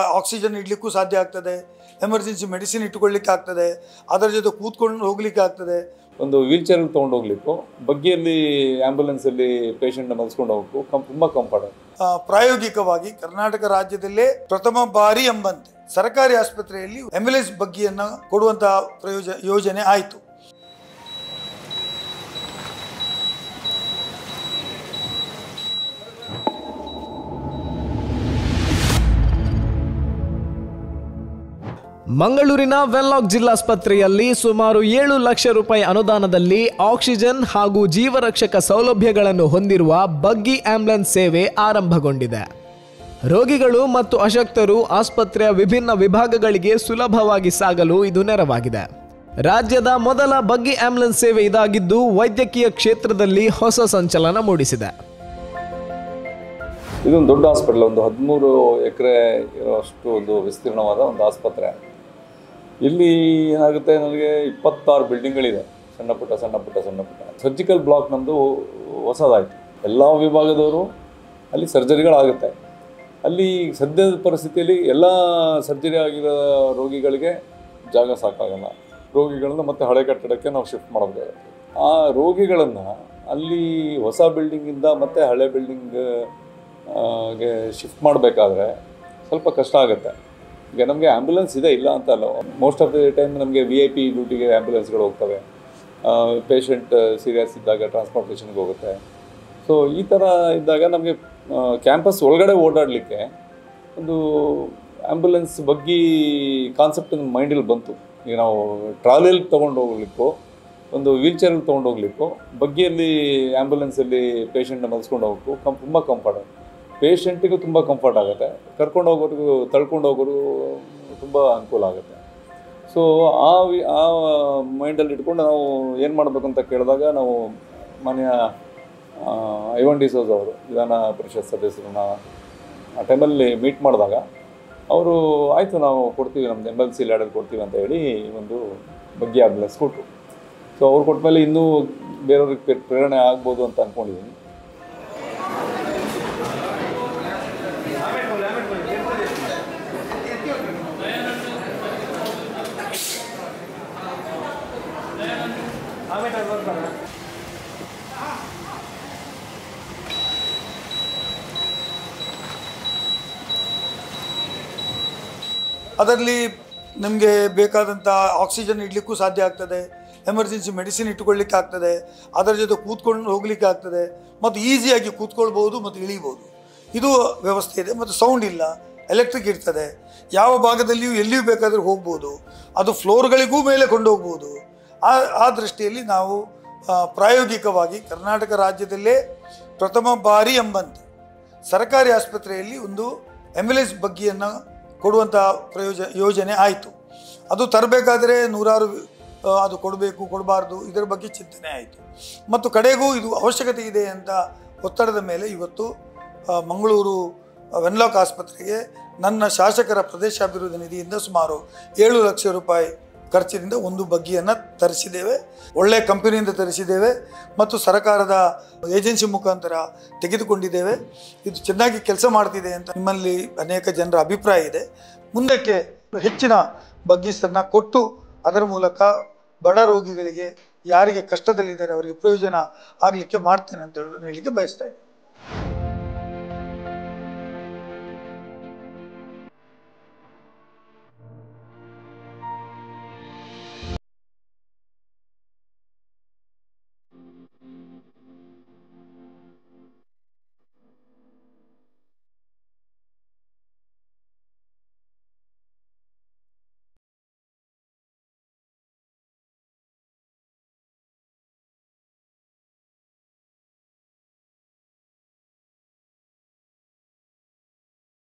Oxygen ಇಡಲಿಕ್ಕೂ ಸಾಧ್ಯ ಆಗ್ತದೆ, emergency medicine ಇಟ್ಟುಕೊಳ್ಳಿಕ್ಕೆ ಆಗ್ತದೆ, ಅದರ ಜೊತೆ ಕೂತ್ಕೊಂಡು ಹೋಗ್ಲಿಕ್ಕೆ ಆಗ್ತದೆ. ಒಂದು ವೀಲ್ ಚೇರ್ ತೊಗೊಂಡು ಹೋಗ್ಲಿಕ್ಕೂ, ಬಗ್ಗಿಯಲ್ಲಿ ಆಂಬ್ಯುಲೆನ್ಸಲ್ಲಿ ಪೇಷಂಟ್ನ ಮಲ್ಸ್ಕೊಂಡು ಹೋಗೋಕ್ಕೂ ತುಂಬ ಕಂಫರ್ಟ್. ಪ್ರಾಯೋಗಿಕವಾಗಿ ಕರ್ನಾಟಕ ರಾಜ್ಯದಲ್ಲೇ ಪ್ರಥಮ ಬಾರಿ ಎಂಬಂತೆ ಸರ್ಕಾರಿ ಆಸ್ಪತ್ರೆಯಲ್ಲಿ ಆಂಬ್ಯುಲೆನ್ಸ್ ಬಗ್ಗಿಯನ್ನು ಕೊಡುವಂತಹ ಯೋಜನೆ ಆಯಿತು. ಮಂಗಳೂರಿನ ವೆನ್ಲಾಕ್ ಜಿಲ್ಲಾಸ್ಪತ್ರೆಯಲ್ಲಿ ಸುಮಾರು 7 ಲಕ್ಷ ರೂಪಾಯಿ ಅನುದಾನದಲ್ಲಿ ಆಕ್ಸಿಜನ್ ಹಾಗೂ ಜೀವರಕ್ಷಕ ಸೌಲಭ್ಯಗಳನ್ನು ಹೊಂದಿರುವ ಬಗ್ಗಿ ಆಂಬ್ಯುಲೆನ್ಸ್ ಸೇವೆ ಆರಂಭಗೊಂಡಿದೆ. ರೋಗಿಗಳು ಮತ್ತು ಅಶಕ್ತರು ಆಸ್ಪತ್ರೆಯ ವಿಭಿನ್ನ ವಿಭಾಗಗಳಿಗೆ ಸುಲಭವಾಗಿ ಸಾಗಲು ಇದು ನೆರವಾಗಿದೆ. ರಾಜ್ಯದ ಮೊದಲ ಬಗ್ಗಿ ಆಂಬ್ಯುಲೆನ್ಸ್ ಸೇವೆ ಇದಾಗಿದ್ದು ವೈದ್ಯಕೀಯ ಕ್ಷೇತ್ರದಲ್ಲಿ ಹೊಸ ಸಂಚಲನ ಮೂಡಿಸಿದೆ. ಇದೊಂದು ದೊಡ್ಡ ಹಾಸ್ಪಿಟಲ್, ಒಂದು 13 ಎಕರೆ ಇರೋಷ್ಟು ಒಂದು ವಿಸ್ತೀರ್ಣವಾದ ಒಂದು ಆಸ್ಪತ್ರೆ. ಇಲ್ಲಿ ಏನಾಗುತ್ತೆ, ನನಗೆ 26 ಬಿಲ್ಡಿಂಗ್ಗಳಿದೆ, ಸಣ್ಣ ಪುಟ್ಟ. ಸರ್ಜಿಕಲ್ ಬ್ಲಾಕ್ ನಮ್ಮದು ಹೊಸದಾಯಿತು. ಎಲ್ಲ ವಿಭಾಗದವರು ಅಲ್ಲಿ ಸರ್ಜರಿಗಳಾಗುತ್ತೆ. ಅಲ್ಲಿ ಸದ್ಯದ ಪರಿಸ್ಥಿತಿಯಲ್ಲಿ ಎಲ್ಲ ಸರ್ಜರಿ ಆಗಿರೋ ರೋಗಿಗಳಿಗೆ ಜಾಗ ಸಾಕಾಗಲ್ಲ. ರೋಗಿಗಳನ್ನು ಮತ್ತೆ ಹಳೆ ಕಟ್ಟಡಕ್ಕೆ ನಾವು ಶಿಫ್ಟ್ ಮಾಡಬೇಕಾಗುತ್ತೆ. ಆ ರೋಗಿಗಳನ್ನು ಅಲ್ಲಿ ಹೊಸ ಬಿಲ್ಡಿಂಗಿಂದ ಮತ್ತು ಹಳೆ ಬಿಲ್ಡಿಂಗ್ಗೆ ಶಿಫ್ಟ್ ಮಾಡಬೇಕಾದ್ರೆ ಸ್ವಲ್ಪ ಕಷ್ಟ ಆಗುತ್ತೆ. ಈಗ ನಮಗೆ ಆ್ಯಂಬುಲೆನ್ಸ್ ಇದೆ, ಇಲ್ಲ ಅಂತ ಅಲ್ಲ. ಮೋಸ್ಟ್ ಆಫ್ ದಿ ಟೈಮ್ ನಮಗೆ VIP ಡ್ಯೂಟಿಗೆ ಆ್ಯಂಬುಲೆನ್ಸ್ಗಳು ಹೋಗ್ತವೆ. ಪೇಷಂಟ್ ಸೀರಿಯಸ್ ಇದ್ದಾಗ ಟ್ರಾನ್ಸ್ಪೋರ್ಟೇಷನ್ಗೆ ಹೋಗುತ್ತೆ. ಸೊ ಈ ಥರ ಇದ್ದಾಗ ನಮಗೆ ಕ್ಯಾಂಪಸ್ ಒಳಗಡೆ ಓಡಾಡಲಿಕ್ಕೆ ಒಂದು ಆ್ಯಂಬುಲೆನ್ಸ್ ಬಗ್ಗೆ ಕಾನ್ಸೆಪ್ಟ್ ಮೈಂಡಲ್ಲಿ ಬಂತು. ಈಗ ನಾವು ಟ್ರಾಲಿಯಲ್ಲಿ ತೊಗೊಂಡು ಹೋಗ್ಲಿಕ್ಕೂ, ಒಂದು ವೀಲ್ ಚೇರಲ್ಲಿ ತೊಗೊಂಡು ಹೋಗ್ಲಿಕ್ಕೂ, ಬಗ್ಗಿಯಲ್ಲಿ ಆ್ಯಂಬುಲೆನ್ಸಲ್ಲಿ ಪೇಷಂಟ್ನ ಮಲ್ಸ್ಕೊಂಡು ಹೋಗೋಕ್ಕೂ ತುಂಬ ಕಂಫರ್ಟ್. ಪೇಷಂಟಿಗೂ ತುಂಬ ಕಂಫರ್ಟ್ ಆಗುತ್ತೆ, ಕರ್ಕೊಂಡು ಹೋಗೋರಿಗೂ ತಳ್ಕೊಂಡು ಹೋಗೋರು ತುಂಬ ಅನುಕೂಲ ಆಗುತ್ತೆ. ಸೊ ಆ ಮೈಂಡಲ್ಲಿ ಇಟ್ಕೊಂಡು ನಾವು ಏನು ಮಾಡಬೇಕು ಅಂತ ಕೇಳಿದಾಗ, ನಾವು ಮಾನ್ಯ ಐವನ್ ಡಿಸೋಜ್ ಅವರು, ವಿಧಾನ ಪರಿಷತ್ ಸದಸ್ಯರನ್ನ ಆ ಟೈಮಲ್ಲಿ ಮೀಟ್ ಮಾಡಿದಾಗ ಅವರು ಆಯಿತು ನಾವು ಕೊಡ್ತೀವಿ, ನಮ್ಮದು MLC ಲ್ಯಾಡಲ್ಲಿ ಕೊಡ್ತೀವಿ ಅಂತ ಹೇಳಿ ಒಂದು ಬಗ್ಗಿ ಆಂಬ್ಯುಲೆನ್ಸ್ ಕೊಟ್ಟರು. ಸೊ ಅವ್ರು ಕೊಟ್ಟ ಮೇಲೆ ಇನ್ನೂ ಬೇರೆಯವ್ರಿಗೆ ಪ್ರೇರಣೆ ಆಗ್ಬೋದು ಅಂತ ಅಂದ್ಕೊಂಡಿದ್ದೀನಿ. ಅದರಲ್ಲಿ ನಮಗೆ ಬೇಕಾದಂಥ ಆಕ್ಸಿಜನ್ ಇಡಲಿಕ್ಕೂ ಸಾಧ್ಯ ಆಗ್ತದೆ, ಎಮರ್ಜೆನ್ಸಿ ಮೆಡಿಸಿನ್ ಇಟ್ಟುಕೊಳ್ಳಿಕ್ಕೆ ಆಗ್ತದೆ, ಅದರ ಜೊತೆ ಕೂತ್ಕೊಂಡು ಹೋಗ್ಲಿಕ್ಕೆ ಆಗ್ತದೆ, ಮತ್ತು ಈಸಿಯಾಗಿ ಕೂತ್ಕೊಳ್ಬೋದು ಮತ್ತು ಇಳಿಬೋದು. ಇದು ವ್ಯವಸ್ಥೆ ಇದೆ. ಮತ್ತು ಸೌಂಡ್ ಇಲ್ಲ, ಎಲೆಕ್ಟ್ರಿಕ್ ಇರ್ತದೆ, ಯಾವ ಭಾಗದಲ್ಲಿಯೂ ಎಲ್ಲಿಯೂ ಬೇಕಾದರೂ ಹೋಗ್ಬೋದು, ಅದು ಫ್ಲೋರ್ಗಳಿಗೂ ಮೇಲೆ ಕೊಂಡೋಗ್ಬೋದು. ಆ ದೃಷ್ಟಿಯಲ್ಲಿ ನಾವು ಪ್ರಾಯೋಗಿಕವಾಗಿ ಕರ್ನಾಟಕ ರಾಜ್ಯದಲ್ಲೇ ಪ್ರಥಮ ಬಾರಿ ಎಂಬಂತೆ ಸರ್ಕಾರಿ ಆಸ್ಪತ್ರೆಯಲ್ಲಿ ಒಂದು ಆಂಬ್ಯುಲೆನ್ಸ್ ಬಗ್ಗಿಯನ್ನು ಕೊಡುವಂಥ ಯೋಜನೆ ಆಯಿತು. ಅದು ತರಬೇಕಾದರೆ ನೂರಾರು ಅದು ಕೊಡಬೇಕು ಕೊಡಬಾರ್ದು ಇದರ ಬಗ್ಗೆ ಚಿಂತನೆ ಆಯಿತು. ಮತ್ತು ಕಡೆಗೂ ಇದು ಅವಶ್ಯಕತೆ ಇದೆ ಅಂತ ಒತ್ತಡದ ಮೇಲೆ ಇವತ್ತು ಮಂಗಳೂರು ವೆನ್ಲಾಕ್ ಆಸ್ಪತ್ರೆಗೆ ನನ್ನ ಶಾಸಕರ ಪ್ರದೇಶಾಭಿವೃದ್ಧಿ ನಿಧಿಯಿಂದ ಸುಮಾರು 7 ಲಕ್ಷ ರೂಪಾಯಿ ಖರ್ಚಿನಿಂದ ಒಂದು ಬಗ್ಗಿಯನ್ನು ತರಿಸಿದ್ದೇವೆ. ಒಳ್ಳೆಯ ಕಂಪನಿಯಿಂದ ತರಿಸಿದ್ದೇವೆ ಮತ್ತು ಸರ್ಕಾರದ ಏಜೆನ್ಸಿ ಮುಖಾಂತರ ತೆಗೆದುಕೊಂಡಿದ್ದೇವೆ. ಇದು ಚೆನ್ನಾಗಿ ಕೆಲಸ ಮಾಡ್ತಿದೆ ಅಂತ ನಿಮ್ಮಲ್ಲಿ ಅನೇಕ ಜನರ ಅಭಿಪ್ರಾಯ ಇದೆ. ಮುಂದಕ್ಕೆ ಹೆಚ್ಚಿನ ಬಗ್ಗೀಸನ್ನು ಕೊಟ್ಟು ಅದರ ಮೂಲಕ ಬಡ ರೋಗಿಗಳಿಗೆ, ಯಾರಿಗೆ ಕಷ್ಟದಲ್ಲಿದ್ದಾರೆ ಅವರಿಗೆ ಪ್ರಯೋಜನ ಆಗಲಿಕ್ಕೆ ಮಾಡ್ತೇನೆ ಅಂತ ಹೇಳಲಿಕ್ಕೆ ಬಯಸ್ತಾ ಇದ್ದೀನಿ.